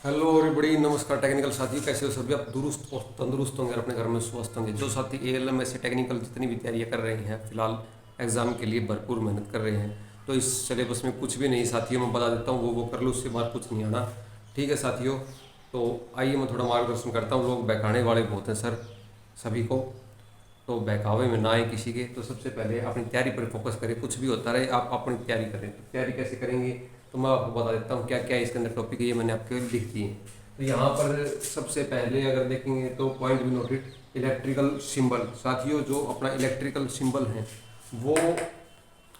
Hello everybody, नमस्कार technical साथियों। कैसे हो सभी? आप दुरुस्त और तंदुरुस्त होंगे और अपने घर में स्वस्थ होंगे। जो साथी एएलएम में से टेक्निकल जितनी भी तैयारियां कर रहे हैं, फिलहाल एग्जाम के लिए भरपूर मेहनत कर रहे हैं, तो इस सिलेबस में कुछ भी नहीं साथियों, मैं बता देता हूँ। वो कर लो, उससे बाहर कुछ नहीं आना। ठीक है साथियों, तो आइए मैं थोड़ा मार्गदर्शन करता हूँ। लोग बहकाने वाले बहुत हैं सर सभी को, तो बहकावे में ना आए किसी के। तो सबसे पहले अपनी तैयारी पर फोकस करें। कुछ भी होता रहे, आप अपनी तैयारी करें। तो तैयारी कैसे करेंगे तो मैं आपको बता देता हूँ क्या क्या इसके अंदर टॉपिक है, ये मैंने आपके लिए लिख दिए हैं। तो यहाँ पर सबसे पहले अगर देखेंगे तो पॉइंट भी नोटेड, इलेक्ट्रिकल सिंबल। साथियों, जो अपना इलेक्ट्रिकल सिंबल है वो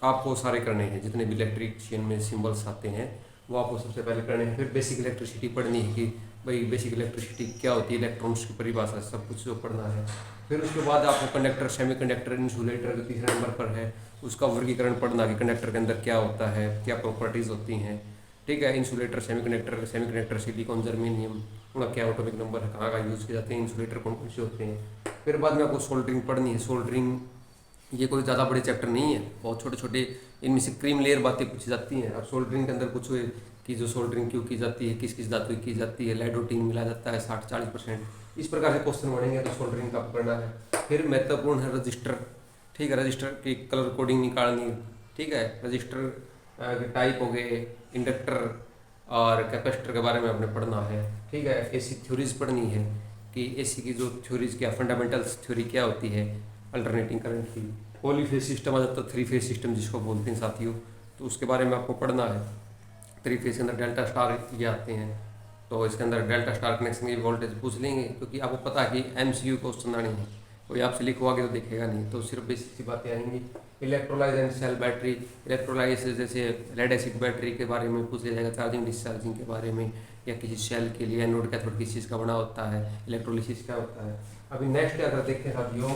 आपको सारे करने हैं। जितने भी इलेक्ट्रिशियन में सिंबल्स आते हैं वो आपको सबसे पहले करने हैं। फिर बेसिक इलेक्ट्रिसिटी पढ़नी है कि भाई बेसिक इलेक्ट्रिसिटी क्या होती है, इलेक्ट्रॉन्स की परिभाषा, सब कुछ जो पढ़ना है। फिर उसके बाद आपको कंडक्टर, सेमी कंडक्टर, इंसुलेटर जो तीसरे नंबर पर है उसका वर्गीकरण पढ़ना कि कंडक्टर के अंदर क्या होता है, क्या प्रॉपर्टीज़ होती हैं। ठीक है, insulator, semi conductor silicon, germanium, उनका क्या एटॉमिक नंबर है, कहाँ का यूज़ किए जाते हैं, इंसुलेटर कौन कौन से होते हैं। फिर बाद में आपको सोल्डरिंग पढ़नी है। सोल्डरिंग ये कोई ज़्यादा बड़े चैप्टर नहीं है, बहुत छोटे छोटे इनमें से क्रीम लेयर बातें पूछी जाती हैं। अब सोल्डरिंग के अंदर कुछ कि जो सोल्डरिंग क्यों की जाती है, किस किस धातु की जाती है, लाइडोटीन मिलाया जाता है 60-40%, इस प्रकार से क्वेश्चन बढ़ेंगे। तो सोल्डरिंग का पकड़ना है। फिर महत्वपूर्ण है रजिस्टर। ठीक है, रजिस्टर की कलर कोडिंग निकालनी। ठीक है, रजिस्टर के टाइप हो गए, इंडक्टर और कैपेसिटर के बारे में आपने पढ़ना है। ठीक है, एसी थ्योरीज पढ़नी है कि एसी की जो थ्योरीज क्या, फंडामेंटल्स थ्योरी क्या होती है अल्टरनेटिंग करंट की। पॉलीफेज सिस्टम आ जाता है, थ्री फेज सिस्टम जिसको बोलते हैं साथियों, तो उसके बारे में आपको पढ़ना है। थ्री फेज के अंदर डेल्टा स्टार ये आते हैं, तो इसके अंदर डेल्टा स्टार कनेक्शन की वोल्टेज पूछ लेंगे, क्योंकि आपको पता है कि एमसीयू क्वेश्चन आने हैं। कोई आपसे लिखवागे तो देखेगा नहीं, तो सिर्फ बेसिक सी बातें आएंगी। Electrolyse and cell battery, electrolyse जैसे लेड एसिड बैटरी के बारे में पूछ लिया जाएगा, चार्जिंग डिस्चार्जिंग के बारे में, या किसी सेल के लिए एनोड कैथोड किस चीज़ का बना होता है, इलेक्ट्रोलिसिस क्या होता है। अभी नेक्स्ट अगर देखें साथियों,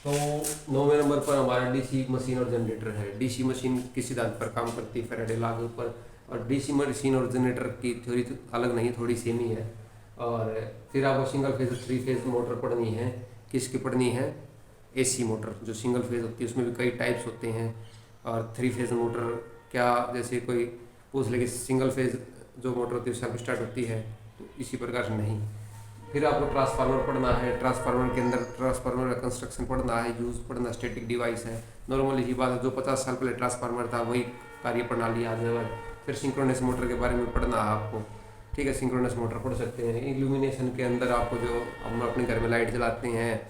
तो 9वें नंबर पर हमारा डीसी मशीन और जनरेटर है। डीसी मशीन किस सिद्धांत पर काम करती है, फैराडे लॉ के ऊपर। और डीसी मशीन और जनरेटर की थ्योरी तो अलग नहीं, थोड़ी सेम ही है। और फिर आपको single phase, three phase motor पढ़नी है। किसकी पढ़नी है? AC motor. जो सिंगल फेज होती है उसमें भी कई टाइप्स होते हैं। और थ्री फेज मोटर क्या, जैसे कोई पूछ ले कि सिंगल फेज जो मोटर होती है सेल्फ स्टार्ट होती है, तो इसी प्रकार से नहीं। फिर आपको ट्रांसफार्मर पढ़ना है। ट्रांसफार्मर के अंदर ट्रांसफार्मर का कंस्ट्रक्शन पढ़ना है, यूज पढ़ना, स्टैटिक डिवाइस है। नॉर्मली ही बात है, जो 50 साल पहले ट्रांसफार्मर था वही कार्य प्रणाली आज है। फिर सिंक्रोनस मोटर के बारे में पढ़ना है आपको। ठीक है, सिंक्रोनस मोटर पढ़ सकते हैं। इल्यूमिनेशन के अंदर आपको जो हम अपने घर में लाइट जलाते हैं,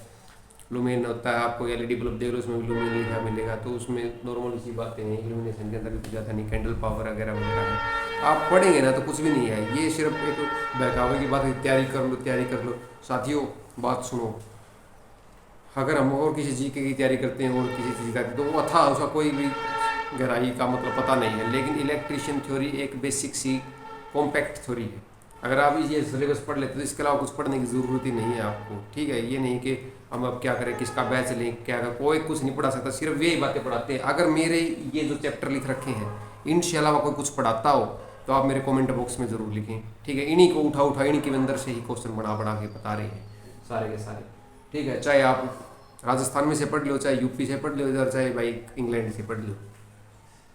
लुमेन होता है, आपको एलईडी बल्ब देख लो उसमें भी लुमेन लिखा मिलेगा, तो उसमें नॉर्मल सी बातें हैं। इल्यूमिनेशन के अंदर भी कुछ ज़्यादा नहीं, कैंडल पावर वगैरह वगैरह है। आप पढ़ेंगे ना तो कुछ भी नहीं है, ये सिर्फ एक बहकावे की बात है। तैयारी कर लो, तैयारी कर लो। साथियों बात सुनो, अगर हम और किसी जीके की तैयारी करते हैं और किसी चीज़ का, तो वो अथा उसका कोई भी गहराई का मतलब पता नहीं है। लेकिन इलेक्ट्रिशियन थ्योरी एक बेसिक सी कॉम्पैक्ट थ्योरी है। अगर आप ये सिलेबस पढ़ लेते तो इसके अलावा कुछ पढ़ने की ज़रूरत ही नहीं है आपको। ठीक है, ये नहीं कि हम अब क्या करें, किसका बैच लें, क्या करें, कोई कुछ नहीं पढ़ा सकता, सिर्फ यही बातें पढ़ाते हैं। अगर मेरे ये जो चैप्टर लिख रखे हैं इनके अलावा कोई कुछ पढ़ाता हो तो आप मेरे कमेंट बॉक्स में ज़रूर लिखें। ठीक है, इन्हीं को उठा उठा इन्हीं के अंदर से ही क्वेश्चन बना बना के बता रहे हैं सारे के सारे। ठीक है, चाहे आप राजस्थान में से पढ़ लो, चाहे यूपी से पढ़ लो, इधर चाहे भाई इंग्लैंड से पढ़ लो।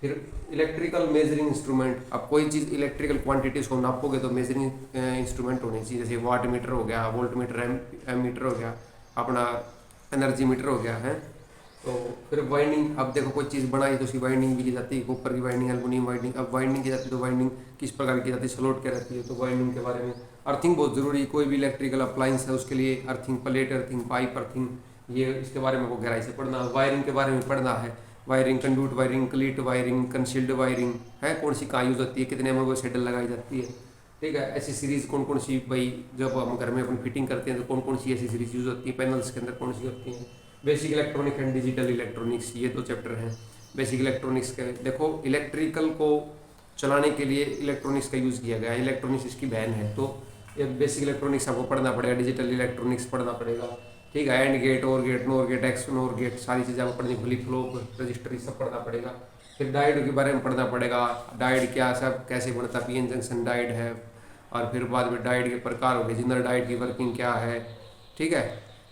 फिर इलेक्ट्रिकल मेजरिंग इंस्ट्रूमेंट। अब कोई चीज़ इलेक्ट्रिकल क्वांटिटीज़ को नापोगे तो मेजरिंग इंस्ट्रूमेंट होने चाहिए, जैसे वाट मीटर हो गया, वोल्ट मीटर, एम मीटर हो गया, अपना एनर्जी मीटर हो गया है। तो फिर वाइंडिंग, अब देखो कोई चीज़ बनाई तो उसकी वाइंडिंग भी की जाती है, ऊपर की वाइंडिंग, एल्युमिनियम वाइंडिंग। अब वाइंडिंग की जाती है तो वाइंडिंग किस प्रकार की जाती है, स्लोट क्या रहती है, तो वाइंडिंग के बारे में। अर्थिंग बहुत ज़रूरी है, कोई भी इलेक्ट्रिकल अप्लाइंस है उसके लिए earthing, plate earthing, pipe earthing, ये इसके बारे में को गहराई से पढ़ना है। वायरिंग के बारे में पढ़ना है, wiring, conduit wiring, cleat wiring, concealed wiring है, कौन सी कहाँ यूज़ होती है, कितने में वो सेटल लगाई जाती है। ठीक है, ऐसी सीरीज़ कौन कौन सी, भाई जब हम घर में अपनी फिटिंग करते हैं तो कौन कौन सी ऐसी सीरीज यूज़ होती है, पैनल्स के अंदर कौन सी होती हैं। Basic electronic and digital electronics, ये दो चैप्टर हैं बेसिक इलेक्ट्रॉनिक्स के। देखो इलेक्ट्रिकल को चलाने के लिए इलेक्ट्रॉनिक्स का यूज़ किया गया है, इलेक्ट्रॉनिक्स इसकी बहन है, तो ये बेसिक इलेक्ट्रॉनिक्स आपको पढ़ना पड़ेगा, डिजिटल इलेक्ट्रॉनिक्स पढ़ना पड़ेगा। ठीक है, एंड गेट, और gate, nor gate, X nor gate, सारी चीज़ें आपको पढ़नी, फ्लिप फ्लॉप, रजिस्टर, ये सब पढ़ना पड़ेगा। फिर डायोड के बारे में पढ़ना पड़ेगा, डायोड क्या सब कैसे बनता, पीएन जंक्शन डायोड है। और फिर बाद में डायोड के प्रकार हो गए, जनरल डायोड की वर्किंग क्या है। ठीक है,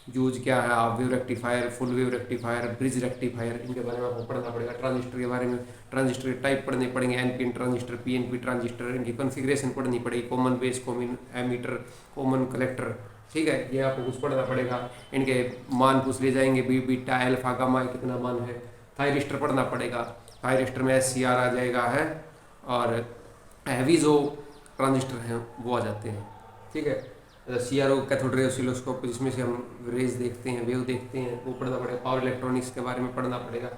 यूज क्या है, आप wave rectifier, full wave rectifier, bridge rectifier, इनके बारे में आपको पढ़ना पड़ेगा। ट्रांजिस्टर के बारे में, ट्रांजिस्टर के टाइप पढ़ने पड़ेंगे, एनपीएन ट्रांजिस्टर, पीएनपी ट्रांजिस्टर, इनकी कॉन्फ़िगरेशन पढ़नी पड़ेगी, common base, common ammeter, common collector, ठीक है, ये आपको कुछ पढ़ना पड़ेगा। इनके मान पूछ ले जाएंगे, बीटा, अल्फा, गामा कितना मान है। थायरिस्टर पढ़ना पड़ेगा, थायरिस्टर में SCR आ जाएगा है, और हैवी जो ट्रांजिस्टर हैं वो आ जाते हैं, ठीक है। CRO कैथोड रे ऑसिलोस्कोप, जिसमें से हम रेज देखते हैं, वेव देखते हैं, वो पढ़ना पड़ेगा। पावर इलेक्ट्रॉनिक्स के बारे में पढ़ना पड़ेगा।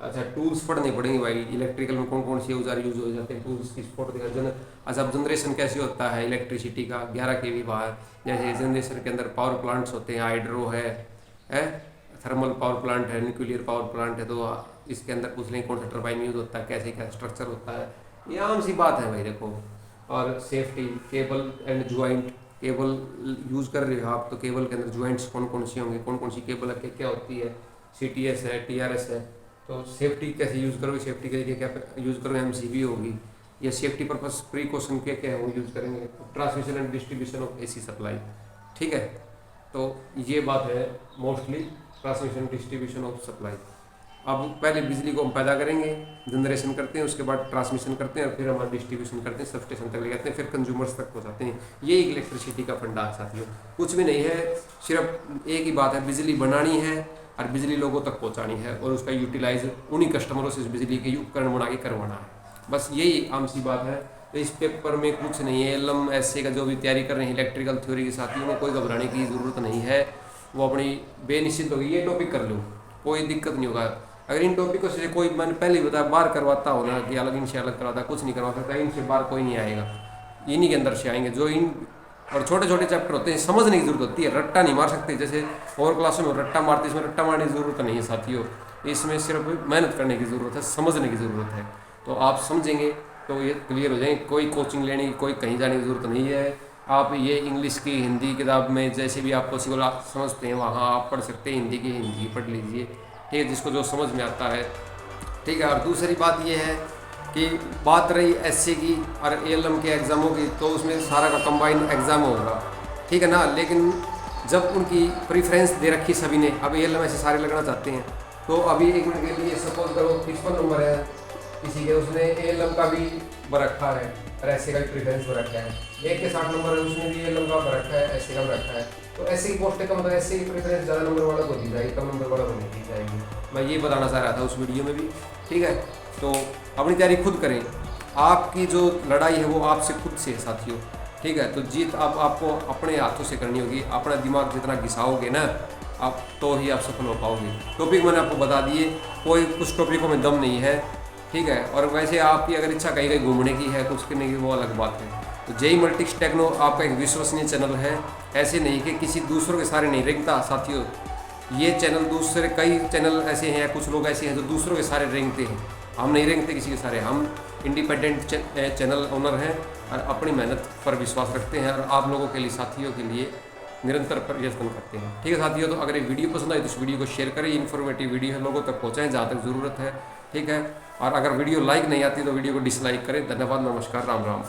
अच्छा, टूल्स पढ़ने पड़ेंगे भाई, इलेक्ट्रिकल में कौन कौन से औजार यूज हो जाते हैं, टूल्स की सपोर्ट देगा। अच्छा, अब जनरेशन कैसे होता है इलेक्ट्रिसिटी का, 11 kV बाहर, जैसे जनरेशन के अंदर पावर प्लांट्स होते हैं, हाइड्रो है, थर्मल पावर प्लांट है, न्यूक्लियर पावर प्लांट है, तो इसके अंदर पूछ लेंगे कौन सा टर्बाइन यूज होता है, कैसे क्या स्ट्रक्चर होता है, ये आम सी बात है भाई, देखो। और safety, cable and joint, cable use कर रहे हो आप, तो केबल के अंदर ज्वाइंट्स कौन कौन सी होंगे, कौन कौन सी केबल है, क्या होती है, CTS है, TRS है, तो सेफ्टी कैसे यूज़ करोगे, सेफ्टी के लिए क्या यूज़ करोगे, MCB होगी, या सेफ्टी पर्पस प्रिकॉशन क्या क्या है वो यूज़ करेंगे। Transmission and distribution of AC supply, ठीक है, तो ये बात है mostly transmission distribution of supply. अब पहले बिजली को हम पैदा करेंगे, जनरेशन करते हैं, उसके बाद ट्रांसमिशन करते हैं, और फिर हमारा डिस्ट्रीब्यूशन करते हैं, सब स्टेशन तक ले जाते हैं, फिर कंज्यूमर्स तक पहुंचाते हैं। ये इलेक्ट्रिसिटी का फंडा है साथियों, कुछ भी नहीं है, सिर्फ एक ही बात है, बिजली बनानी है और बिजली लोगों तक पहुंचानी है, और उसका यूटिलाइज उन्हीं कस्टमरों से बिजली के उपकरण बना के करवाना है, बस यही आम सी बात है। तो इस पेपर में कुछ नहीं है, LM SC का जो भी तैयारी कर रहे हैं इलेक्ट्रिकल थ्योरी के साथियों में कोई घबराने की ज़रूरत नहीं है, वो अपनी बेनिश्चित होगी, ये टॉपिक कर लो, कोई दिक्कत नहीं होगा। अगर इन टॉपिकों से कोई, मैंने पहले ही बताया, बाहर करवाता हो ना कि अलग इनसे अलग करवाता, कुछ नहीं करवा सकता, इनसे बाहर कोई नहीं आएगा, इन्हीं के अंदर से आएंगे जो इन, और छोटे छोटे चैप्टर होते हैं, समझने की जरूरत होती है, रट्टा नहीं मार सकते, जैसे और क्लासों में रट्टा मारते, इसमें रट्टा मारने की जरूरत नहीं है साथियों, इसमें सिर्फ मेहनत करने की ज़रूरत है, समझने की ज़रूरत है, तो आप समझेंगे तो ये क्लियर हो जाएंगे। कोई कोचिंग लेने की, कोई कहीं जाने की ज़रूरत नहीं है, आप ये इंग्लिश की, हिंदी किताब में जैसे भी आप पॉसिबल आप समझते हैं वहाँ आप पढ़ सकते हैं, हिंदी की हिंदी पढ़ लीजिए, ठीक है, जिसको जो समझ में आता है, ठीक है। और दूसरी बात ये है कि बात रही SC की और ALM के एग्ज़ामों की, तो उसमें सारा का कंबाइन एग्ज़ाम होगा, ठीक है ना, लेकिन जब उनकी प्रेफरेंस दे रखी सभी ने, अब ALM ऐसे सारे लगना चाहते हैं, तो अभी 1 मिनट के लिए सपोज करो 55 नंबर है किसी के, उसने ALM का भी रखा है और SC का भी प्रेफरेंस रखा है, एक के 60 नंबर है, उसने भी ALM का रखा है, SC का रखा है, तो SC की पोस्ट का मतलब SC की प्रेफरेंस ज़्यादा नंबर वाला को दी जाएगी, कम नंबर वाला को नहीं दी जाएगी। मैं ये बताना चाह रहा था उस वीडियो में भी, ठीक है। तो अपनी तैयारी खुद करें, आपकी जो लड़ाई है वो आपसे खुद से है साथियों, ठीक है। तो जीत आपको अपने हाथों से करनी होगी, अपना दिमाग जितना घिसाओगे ना आप, तो ही आप सफल हो पाओगे। टॉपिक मैंने आपको बता दिए, कोई कुछ टॉपिकों में दम नहीं है, ठीक है। और वैसे आपकी अगर इच्छा कहीं कहीं घूमने की है, कुछ करने की, वो अलग बात है। तो JEE मल्टीक्स टेक्नो आपका एक विश्वसनीय चैनल है, ऐसे नहीं कि किसी दूसरों के सारे नहीं रेंगता साथियों, ये चैनल दूसरे कई चैनल ऐसे हैं, कुछ लोग ऐसे हैं जो दूसरों के सारे रेंगते हैं, हम नहीं रेंगते किसी के सारे, हम इंडिपेंडेंट चैनल ओनर हैं और अपनी मेहनत पर विश्वास रखते हैं, और आप लोगों के लिए, साथियों के लिए निरंतर प्रयत्न करते हैं, ठीक है साथियों। तो अगर ये वीडियो पसंद आए तो इस वीडियो को शेयर करें, इन्फॉर्मेटिव वीडियो है, लोगों तक पहुँचाएँ जहाँ तक ज़रूरत है, ठीक है। और अगर वीडियो लाइक नहीं आती तो वीडियो को डिसलाइक करें। धन्यवाद, नमस्कार, राम राम।